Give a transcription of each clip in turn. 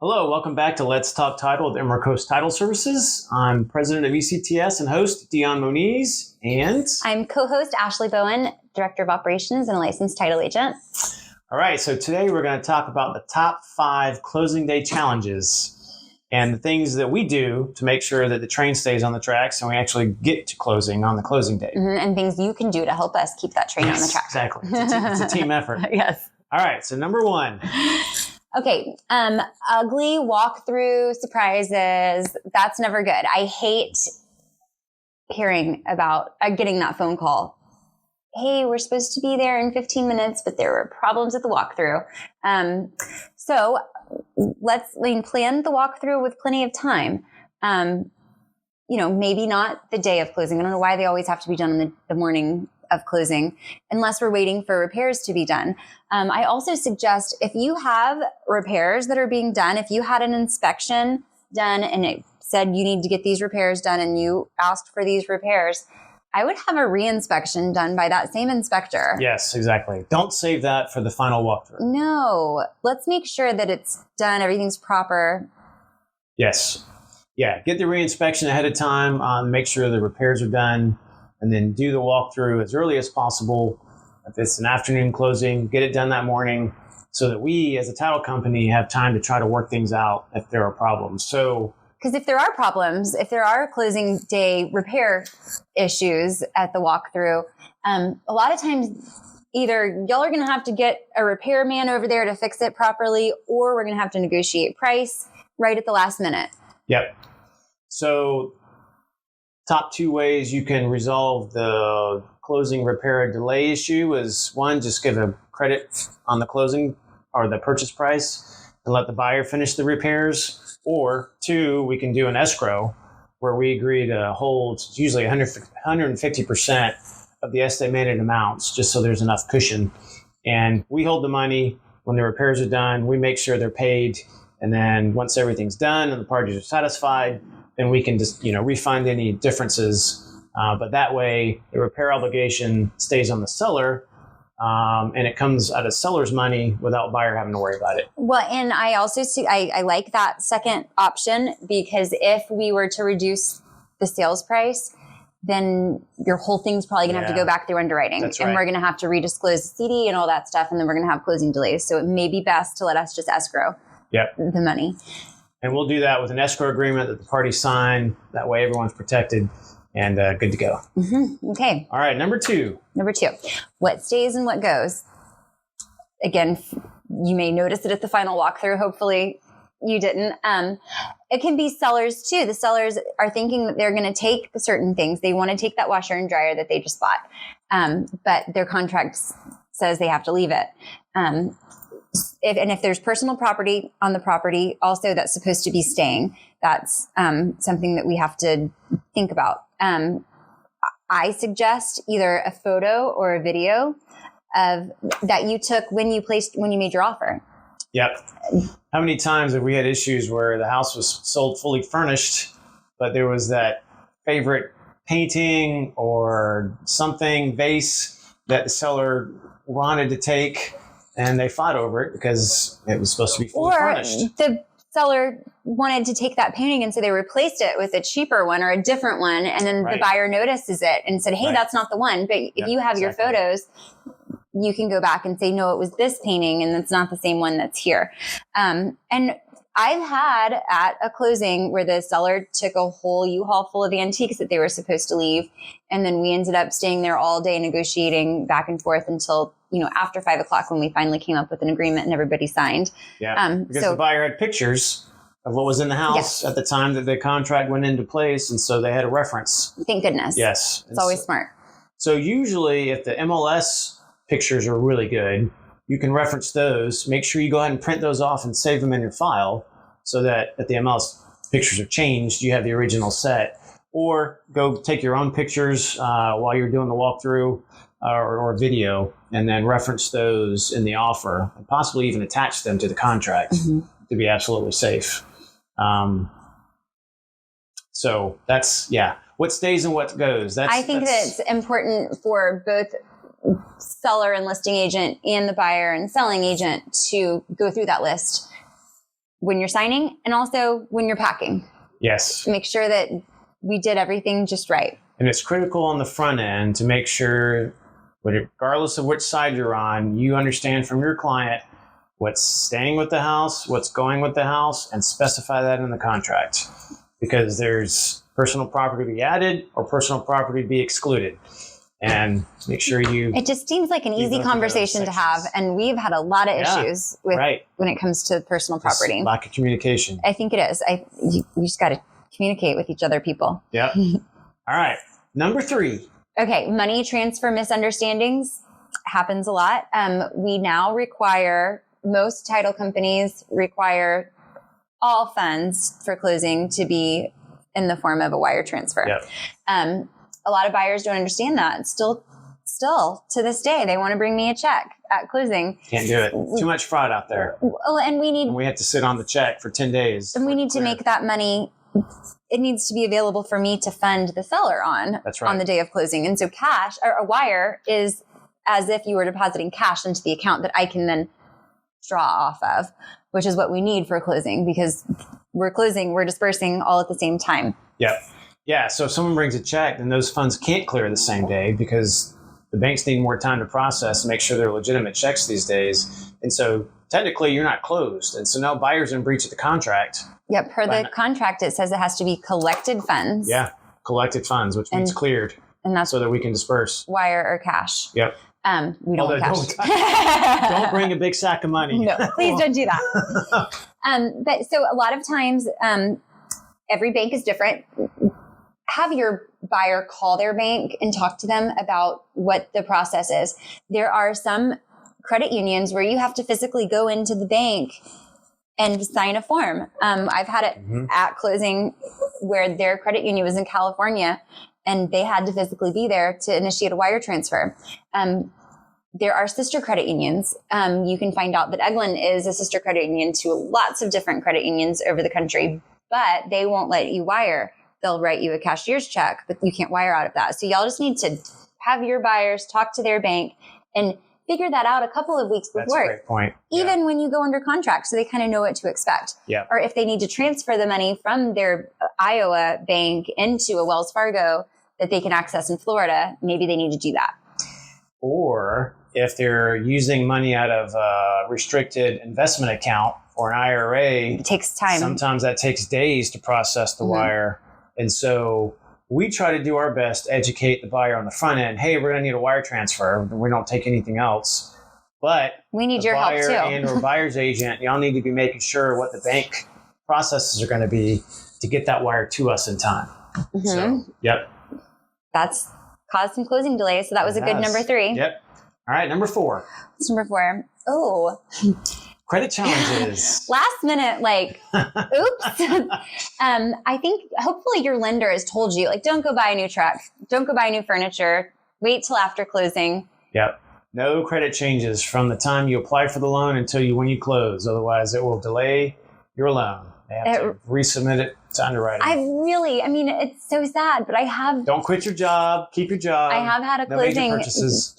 Hello, welcome back to Let's Talk Title with Emerald Coast Title Services. I'm president of ECTS and host Dion Moniz, and I'm co-host Ashley Bowen, director of operations and a licensed title agent. All right, so today we're going to talk about the top 5 closing day challenges and the things that we do to make sure that the train stays on the tracks and we actually get to closing on the closing day. And things you can do to help us keep that train on the track. Exactly. It's a team effort. Yes. All right, so number 1. Okay, ugly walkthrough surprises. That's never good. I hate hearing about getting that phone call. Hey, we're supposed to be there in 15 minutes, but there were problems at the walkthrough. So let's plan the walkthrough with plenty of time. Maybe not the day of closing. I don't know why they always have to be done in the morning of closing, unless we're waiting for repairs to be done. I also suggest if you have repairs that are being done, if you had an inspection done and it said you need to get these repairs done and you asked for these repairs, I would have a re-inspection done by that same inspector. Yes, exactly. Don't save that for the final walkthrough. No, let's make sure that it's done, everything's proper. Yes. Yeah, get the re-inspection ahead of time, make sure the repairs are done, and then do the walkthrough as early as possible. If it's an afternoon closing, get it done that morning so that we as a title company have time to try to work things out if there are problems. Because if there are problems, if there are closing day repair issues at the walkthrough, a lot of times either y'all are going to have to get a repairman over there to fix it properly, or we're going to have to negotiate price right at the last minute. Yep. So top 2 ways you can resolve the closing repair delay issue is 1, just give a credit on the closing or the purchase price and let the buyer finish the repairs. Or 2, we can do an escrow where we agree to hold usually 150% of the estimated amounts just so there's enough cushion. And we hold the money when the repairs are done. We make sure they're paid. And then once everything's done and the parties are satisfied, then we can just, refund any differences. But that way, the repair obligation stays on the seller, and it comes out of seller's money without buyer having to worry about it. Well, and I also see, I like that second option, because if we were to reduce the sales price, then your whole thing's probably going to have to go back through underwriting. That's right. And we're going to have to redisclose the CD and all that stuff, and then we're going to have closing delays. So it may be best to let us just escrow the money. And we'll do that with an escrow agreement that the parties sign. That way everyone's protected and good to go. Mm-hmm. Okay. All right, number 2. What stays and what goes? Again, you may notice it at the final walkthrough. Hopefully you didn't. It can be sellers too. The sellers are thinking that they're going to take certain things. They want to take that washer and dryer that they just bought. But their contract says they have to leave it. If there's personal property on the property also that's supposed to be staying, that's something that we have to think about. I suggest either a photo or a video of that you took when you made your offer. Yep. How many times have we had issues where the house was sold fully furnished, but there was that favorite painting or something, vase that the seller wanted to take, and they fought over it because it was supposed to be fully furnished. Or the seller wanted to take that painting, and so they replaced it with a cheaper one or a different one, and then the buyer notices it and said, hey, that's not the one. But if you have your photos, you can go back and say, no, it was this painting, and it's not the same one that's here. And I've had at a closing where the seller took a whole U-Haul full of antiques that they were supposed to leave, and then we ended up staying there all day negotiating back and forth until after 5 o'clock when we finally came up with an agreement and everybody signed. Yeah, because the buyer had pictures of what was in the house at the time that the contract went into place, and so they had a reference. Thank goodness. Yes. It's always smart. So usually if the MLS pictures are really good, you can reference those. Make sure you go ahead and print those off and save them in your file so that if the MLS pictures are changed, you have the original set. Or go take your own pictures while you're doing the walkthrough or video, and then reference those in the offer and possibly even attach them to the contract to be absolutely safe. So that's, what stays and what goes. I think that it's important for both seller and listing agent and the buyer and selling agent to go through that list when you're signing and also when you're packing. Yes. Make sure that we did everything just right. And it's critical on the front end to make sure, regardless of which side you're on, you understand from your client what's staying with the house, what's going with the house, and specify that in the contract. Because there's personal property to be added or personal property to be excluded. And make sure It just seems like an easy conversation to have. And we've had a lot of issues with when it comes to personal property. Lack of communication. I think it is. You just got to communicate with each other, people. Yep. All right. Number 3. Okay. Money transfer misunderstandings happens a lot. We now most title companies require all funds for closing to be in the form of a wire transfer. Yep. A lot of buyers don't understand that. Still to this day, they want to bring me a check at closing. Can't do it. Too much fraud out there. Well, and we have to sit on the check for 10 days. And we need to make that money. It needs to be available for me to fund the seller on. That's right. On the day of closing. And so cash or a wire is as if you were depositing cash into the account that I can then draw off of, which is what we need for closing, because we're dispersing all at the same time. Yep. Yeah. So if someone brings a check, then those funds can't clear the same day because the banks need more time to process and make sure they're legitimate checks these days. And so technically you're not closed. And so now buyer's in breach of the contract. Yeah. Per the contract, it says it has to be collected funds. Yeah. Collected funds, which means cleared. And that's so that we can disperse. Wire or cash. Yep. We don't want cash. Don't bring a big sack of money. No, please don't do that. But so a lot of times, every bank is different. Have your buyer call their bank and talk to them about what the process is. There are some credit unions where you have to physically go into the bank and sign a form. I've had it at closing where their credit union was in California and they had to physically be there to initiate a wire transfer. There are sister credit unions. You can find out that Eglin is a sister credit union to lots of different credit unions over the country, but they won't let you wire. They'll write you a cashier's check, but you can't wire out of that. So y'all just need to have your buyers talk to their bank and figure that out a couple of weeks before. That's a great point. Even when you go under contract, so they kind of know what to expect. Yeah. Or if they need to transfer the money from their Iowa bank into a Wells Fargo that they can access in Florida, maybe they need to do that. Or if they're using money out of a restricted investment account or an IRA, it takes time. Sometimes that takes days to process the wire. And so we try to do our best to educate the buyer on the front end. Hey, we're going to need a wire transfer. We don't take anything else. But we need your help too. And or buyer's agent, y'all need to be making sure what the bank processes are going to be to get that wire to us in time. So, yep. That's caused some closing delays. So that was a good number 3. Yep. All right, number 4. What's number 4? Oh. Credit challenges. Last minute, oops. I think hopefully your lender has told you, don't go buy a new truck. Don't go buy new furniture. Wait till after closing. Yep. No credit changes from the time you apply for the loan until when you close. Otherwise, it will delay your loan. They have to resubmit it to underwriting. It's so sad, but I have... Don't quit your job. Keep your job. I have had a closing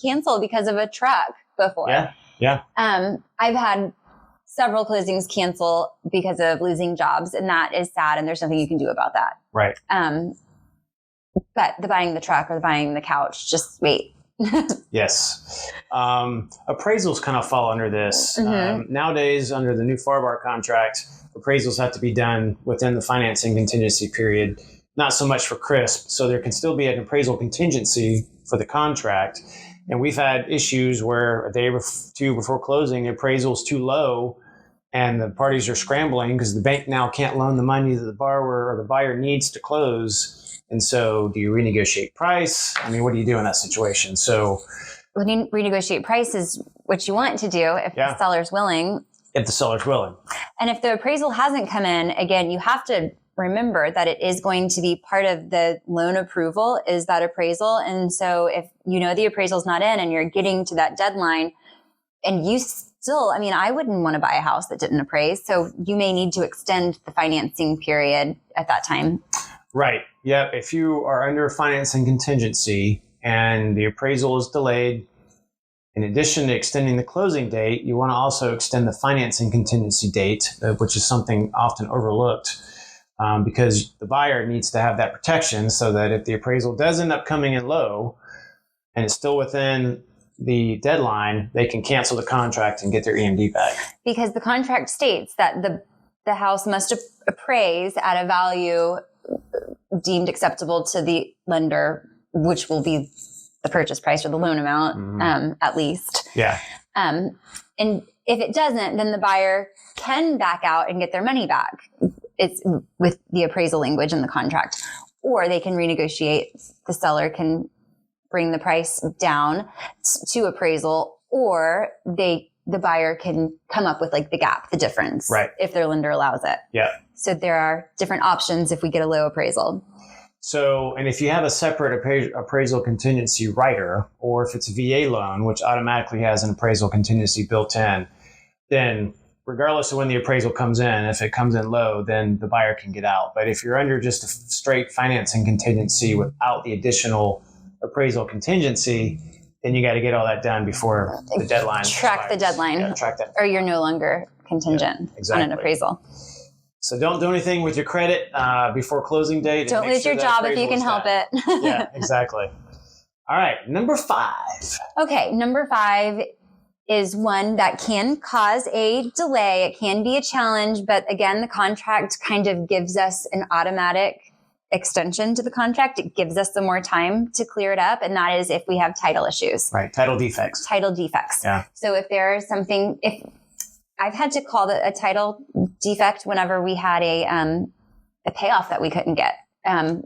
canceled because of a truck before. Yeah. I've had several closings cancel because of losing jobs, and that is sad, and there's nothing you can do about that. Right. But the buying the truck or the buying the couch, just wait. Yes. Appraisals kind of fall under this. Nowadays, under the new FARBAR contract, appraisals have to be done within the financing contingency period, not so much for CRISP. So there can still be an appraisal contingency for the contract. And we've had issues where a day or two before closing, the appraisal is too low and the parties are scrambling because the bank now can't loan the money that the borrower or the buyer needs to close. And so do you renegotiate price? What do you do in that situation? So renegotiate price is what you want to do if the seller's willing. If the seller's willing. And if the appraisal hasn't come in, again, you have to remember that it is going to be part of the loan approval is that appraisal. And so if the appraisal's not in and you're getting to that deadline and you still, I wouldn't want to buy a house that didn't appraise. So you may need to extend the financing period at that time. Right. Yeah. If you are under financing contingency and the appraisal is delayed In addition to extending the closing date, you want to also extend the financing contingency date, which is something often overlooked, because the buyer needs to have that protection so that if the appraisal does end up coming in low and it's still within the deadline, they can cancel the contract and get their EMD back. Because the contract states that the house must appraise at a value deemed acceptable to the lender, which will be the purchase price or the loan amount, at least. Yeah. And if it doesn't, then the buyer can back out and get their money back. It's with the appraisal language in the contract, or they can renegotiate. The seller can bring the price down to appraisal, or the buyer can come up with like the gap, the difference, right, if their lender allows it. Yeah. So there are different options if we get a low appraisal. So, and if you have a separate appraisal contingency rider, or if it's a VA loan, which automatically has an appraisal contingency built in, then regardless of when the appraisal comes in, if it comes in low, then the buyer can get out. But if you're under just a straight financing contingency without the additional appraisal contingency, then you got to get all that done before the deadline. Track the deadline. Yeah, track that. Or you're no longer contingent on an appraisal. So don't do anything with your credit before closing date. Don't lose your job if you can help it. Yeah, exactly. All right, number 5. Okay, number 5 is one that can cause a delay. It can be a challenge, but again, the contract kind of gives us an automatic extension to the contract. It gives us some more time to clear it up, and that is if we have title issues. Right, title defects. Title defects. Yeah. So if there's something, if I've had to call it a title defect whenever we had a payoff that we couldn't get.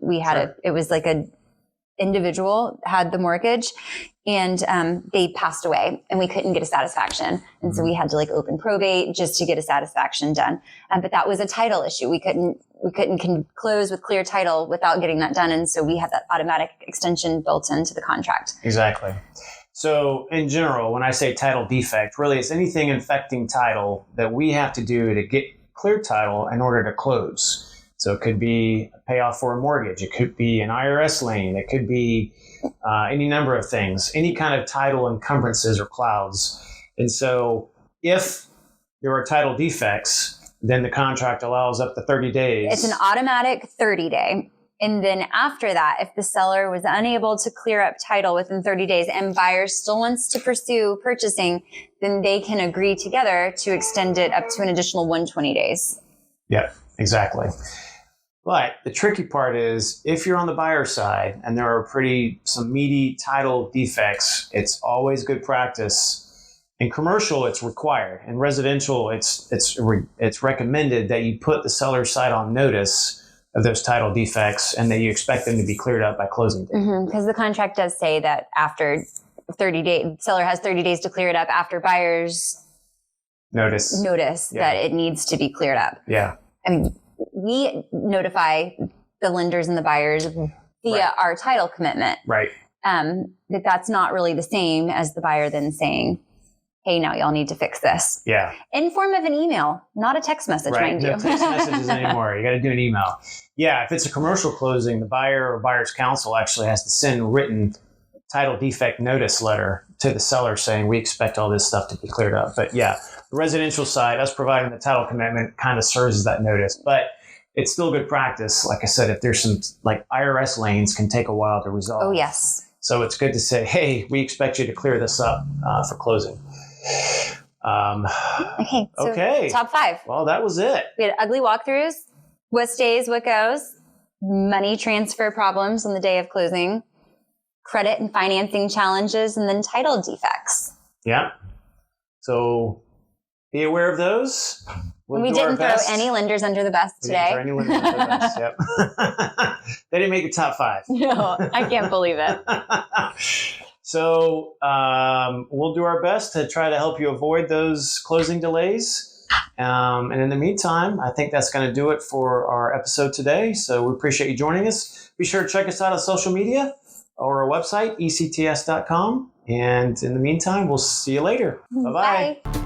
We had it was like a individual had the mortgage, and they passed away, and we couldn't get a satisfaction, and so we had to like open probate just to get a satisfaction done. But that was a title issue. We couldn't close with clear title without getting that done, and so we had that automatic extension built into the contract. Exactly. So in general, when I say title defect, really it's anything affecting title that we have to do to get clear title in order to close. So it could be a payoff for a mortgage. It could be an IRS lien. It could be any number of things, any kind of title encumbrances or clouds. And so if there are title defects, then the contract allows up to 30 days. It's an automatic 30-day. And then after that, if the seller was unable to clear up title within 30 days and buyer still wants to pursue purchasing, then they can agree together to extend it up to an additional 120 days. Yeah, exactly. But the tricky part is if you're on the buyer side and there are some meaty title defects, it's always good practice. In commercial, it's required. In residential, it's recommended that you put the seller's side on notice of those title defects and that you expect them to be cleared up by closing date. Because the contract does say that after 30 days, seller has 30 days to clear it up after buyer's notice that it needs to be cleared up. Yeah. I mean, we notify the lenders and the buyers via our title commitment. Right. That's not really the same as the buyer then saying, hey, now y'all need to fix this. Yeah. In form of an email, not a text message, mind you. No text messages anymore. You got to do an email. Yeah. If it's a commercial closing, the buyer or buyer's counsel actually has to send a written title defect notice letter to the seller saying we expect all this stuff to be cleared up. But yeah, the residential side, us providing the title commitment kind of serves as that notice. But it's still good practice. Like I said, if there's some like IRS lanes can take a while to resolve. Oh, yes. So it's good to say, hey, we expect you to clear this up for closing. Okay. Top 5. Well, that was it. We had ugly walkthroughs, what stays, what goes, money transfer problems on the day of closing, credit and financing challenges, and then title defects. Yeah. So be aware of those. We didn't throw any lenders under the bus today. We didn't throw any lenders under the bus, yep. They didn't make the top 5. No, I can't believe it. So we'll do our best to try to help you avoid those closing delays. And in the meantime, I think that's going to do it for our episode today. So we appreciate you joining us. Be sure to check us out on social media or our website, ECTS.com. And in the meantime, we'll see you later. Bye-bye. Bye.